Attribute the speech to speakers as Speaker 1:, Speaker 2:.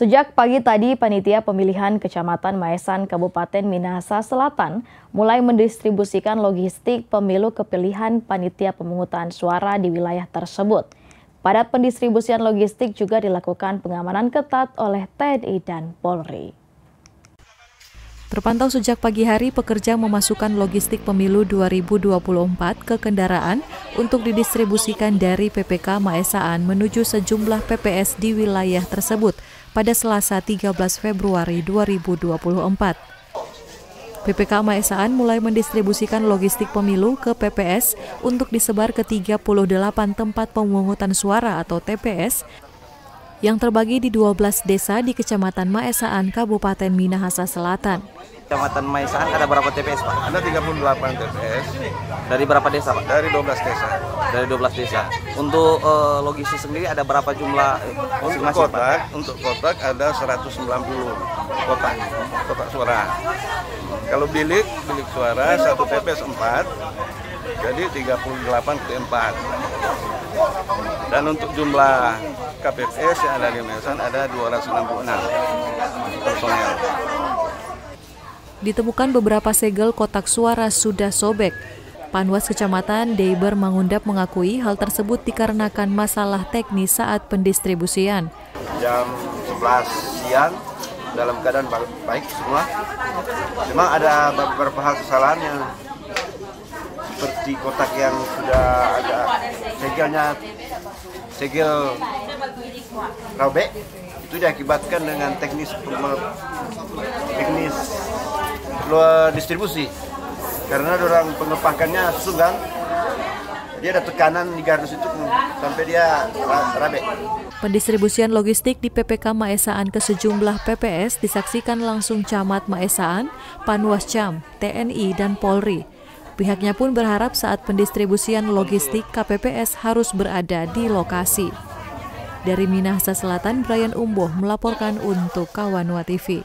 Speaker 1: Sejak pagi tadi, Panitia Pemilihan Kecamatan Maesan, Kabupaten Minahasa Selatan mulai mendistribusikan logistik pemilu kepilihan panitia pemungutan suara di wilayah tersebut. Pada pendistribusian logistik juga dilakukan pengamanan ketat oleh TNI dan Polri.
Speaker 2: Terpantau sejak pagi hari, pekerja memasukkan logistik pemilu 2024 ke kendaraan untuk didistribusikan dari PPK Maesaan menuju sejumlah PPS di wilayah tersebut pada Selasa 13 Februari 2024. PPK Maesaan mulai mendistribusikan logistik pemilu ke PPS untuk disebar ke 38 tempat pemungutan suara atau TPS yang terbagi di 12 desa di Kecamatan Maesaan, Kabupaten Minahasa Selatan.
Speaker 3: Kecamatan Maesaan ada berapa TPS, Pak?
Speaker 4: Ada 38 TPS.
Speaker 3: Dari berapa desa, Pak?
Speaker 4: Dari 12 desa.
Speaker 3: Dari 12 desa. Untuk logistik sendiri ada berapa jumlah
Speaker 4: untuk kotak? Pak? Untuk kotak ada 190 kotak suara. Kalau bilik suara satu TPS 4, jadi 38 ke 4. Dan untuk jumlah KPPS yang ada di Maesan ada 266 personel.
Speaker 2: Ditemukan beberapa segel kotak suara sudah sobek. Panwas Kecamatan Deiber Mangundap mengakui hal tersebut dikarenakan masalah teknis saat pendistribusian.
Speaker 4: Jam 11 siang dalam keadaan baik semua. Memang ada beberapa hal kesalahannya. Seperti kotak yang sudah agak segel robek, itu diakibatkan dengan teknis distribusi, karena orang pengepakannya sunggang, dia ada tekanan di gardu itu sampai dia robek.
Speaker 2: Pendistribusian logistik di PPK Maesaan ke sejumlah PPS disaksikan langsung Camat Maesaan, Panwascam, TNI, dan Polri. Pihaknya pun berharap saat pendistribusian logistik KPPS harus berada di lokasi. Dari Minahasa Selatan, Brian Umboh melaporkan untuk Kawanwa TV.